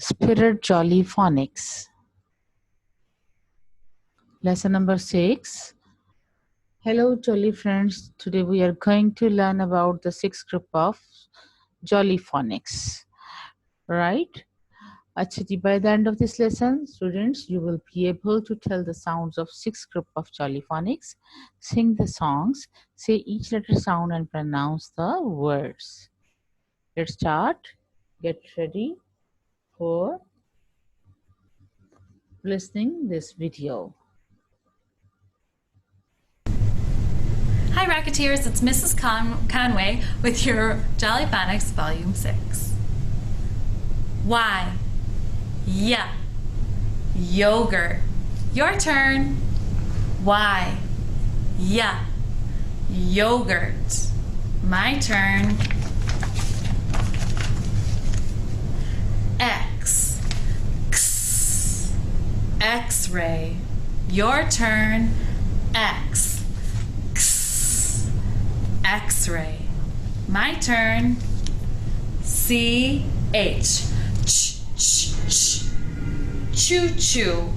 Spirit Jolly Phonics. Lesson number 6. Hello jolly friends. Today we are going to learn about the 6th group of Jolly Phonics. Right? Actually, by the end of this lesson, students, you will be able to tell the sounds of 6th group of Jolly Phonics, sing the songs, say each letter sound and pronounce the words. Let's start. Get ready for listening this video. Hi Racketeers, it's Mrs. Conway with your Jolly Phonics Volume 6. Y. Yeah. Yogurt. Your turn. Y. Yeah. Yogurt. My turn. X. X. X-ray. Your turn. X. X. X-ray. My turn. C-H. Ch-ch-ch. Choo-choo.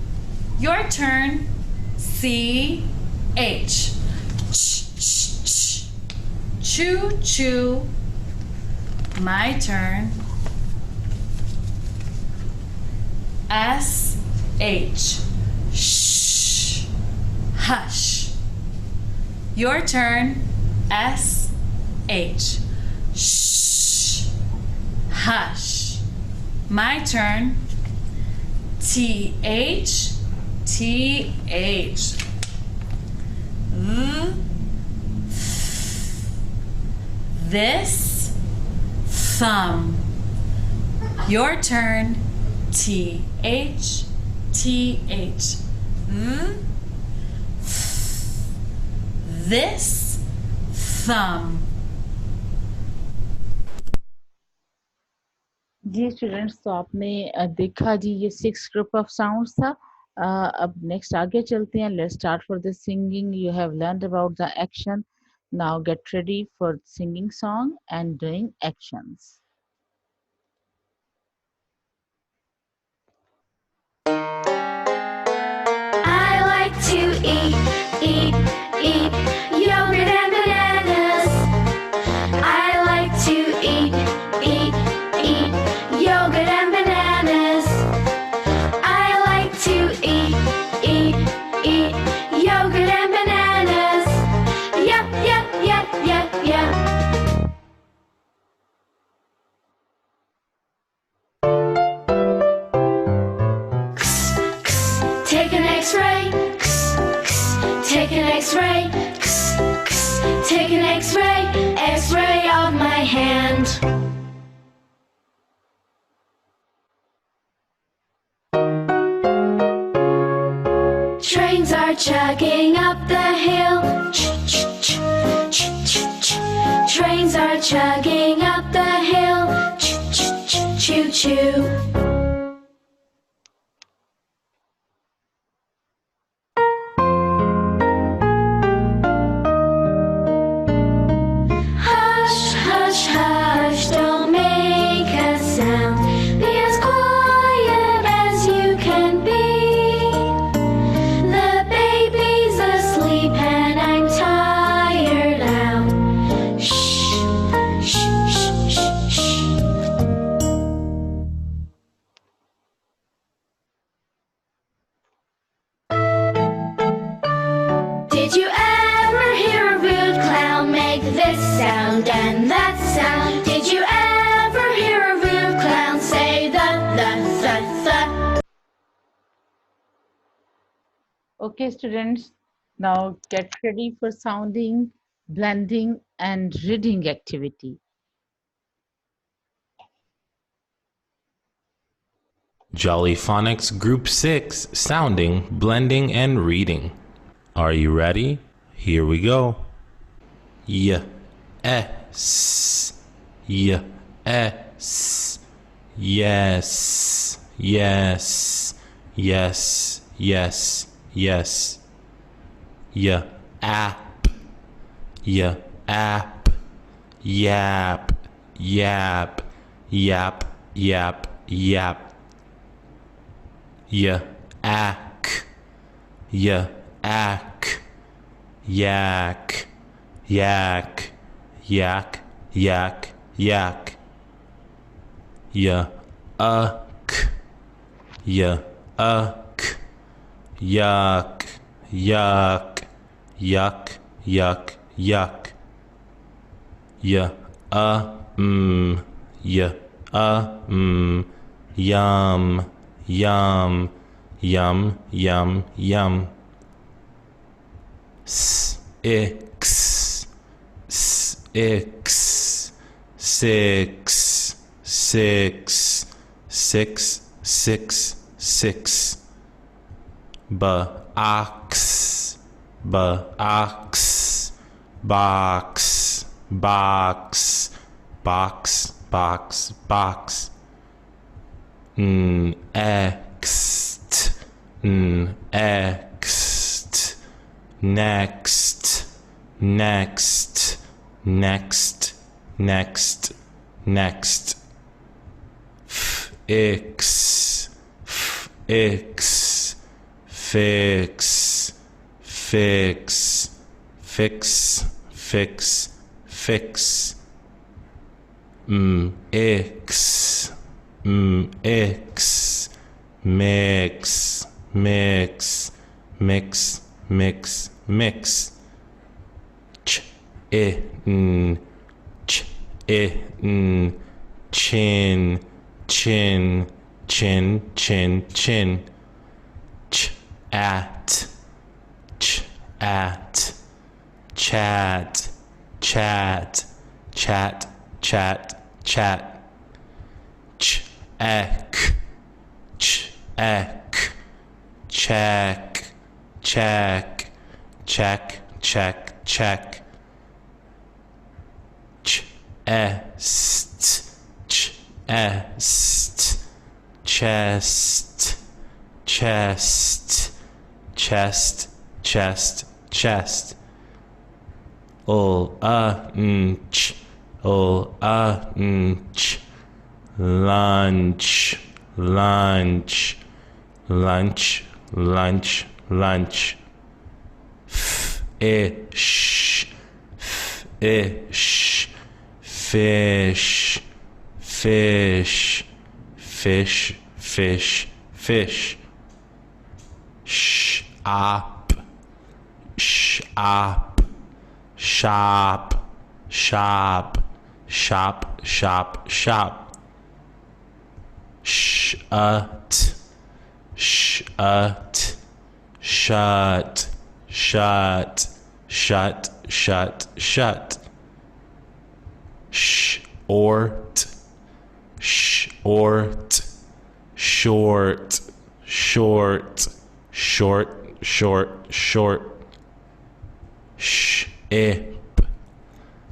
Your turn. C-H. Ch-ch-ch. Choo-choo. My turn. S-H. Shh. Hush. Your turn. S-H. Shh. Hush. My turn. T-H. T-H. This. Thumb. Your turn. T-H. T-H. This. Thumb. जी students, तो आपने देखा जी ये 6 group of sounds था. अब next आगे चलते हैं. Let's start for the singing. You have learned about the action. Now get ready for singing song and doing actions. I like to eat yogurt and bananas. I like to eat yogurt and bananas. I like to eat yogurt and bananas. Yep, yep, yep, yep, yep. Take an X-ray. Take an X-ray. Take an X-ray. X-ray of my hand. Trains are chugging up the hill. Trains are chugging up the hill. Choo-choo. Hush, hush, hush, don't make a sound. Be as quiet as you can be. The baby's asleep and I'm tired out. Shh, shh, shh, shh, shh. Did you ever hear a rude clown make this sound and that sound? Did you ever hear a rude clown say the? Okay students, now get ready for sounding, blending and reading activity. Jolly Phonics Group 6, sounding, blending, and reading. Are you ready? Here we go. Y, s, y, s, yes, yes, yes, yes, yes. Y, app, y, app, yap, yap, yap, yap, yap. Yak, yak, yak, yak, yak, yak, yak. Uck, uck, yuck, yuck, yuck, yuck, yuck. Mm, yum, yum, yum, yum, yum. Ix, ix, six, six, six, six, six. Box, box, box, box, box, box, box. Next, next, next, next, next, next, next. Fix, fix, fix, fix, fix, fix, fix. X, X, mix, mix, mix, mix, mix. Ch, chin, chin, chin, chin, chin, chin. At, chat, chat, chat, chat, chat, chat. Check, check, check, check, check, check, check. Chest, chest, chest, chest, chest, chest, chest. Lunch, lunch, lunch, lunch, lunch, lunch. Fish, fish, fish, fish, fish, fish, fish. Shop, shop, shop, shop, shop, shop, shop. Shut, shut, shut, shut, shut, shut, shut. Short, short, short, short, short, short, short. Ship,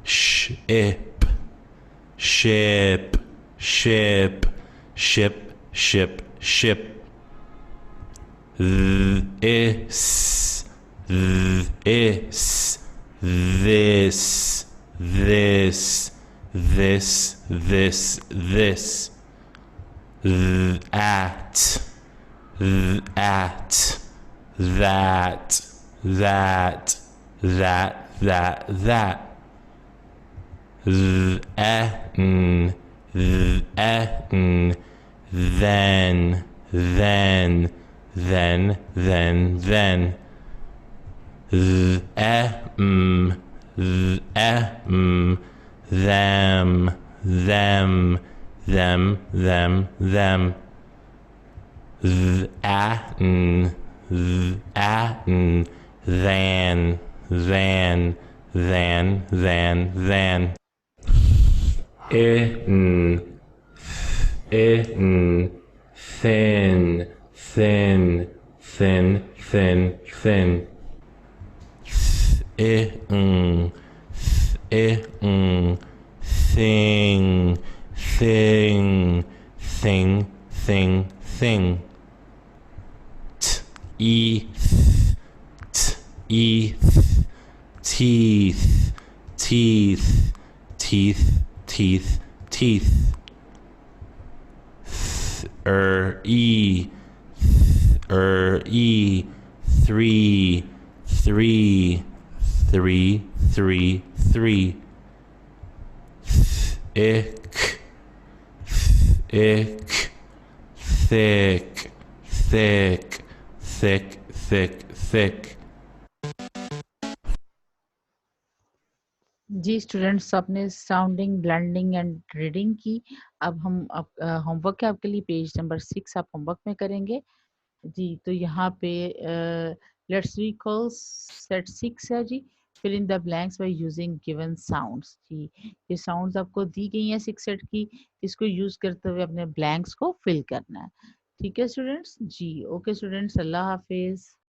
ship, ship, ship, ship, ship, ship. This, this, this, this, this, this, this. At, that, that, that, that, that. Then, then, then, then, then. Them, them, them, them, them. Then, than, than. In, thin, thin, thin, thin, thin. In, thing, thing, thing, thing, thing. Teeth, teeth, teeth, teeth, teeth, teeth, teeth. E, three, three, three, three, three. Ick, ick, thick, thick, thick, thick, thick. Ji students, आपने sounding, blending and reading की। अब हम homework है आपके लिए, page number 6 आप homework में करेंगे। जी तो यहाँ पे लेट्स रिकॉल सेट 6 है जी। Fill in the blanks by using given sounds. जी ये साउंड्स आपको दी गई हैं 6 सेट की, इसको यूज करते हुए अपने ब्लैंक्स को फिल करना है। ठीक है स्टूडेंट्स? जी ओके स्टूडेंट्स, अल्लाह हाफिज।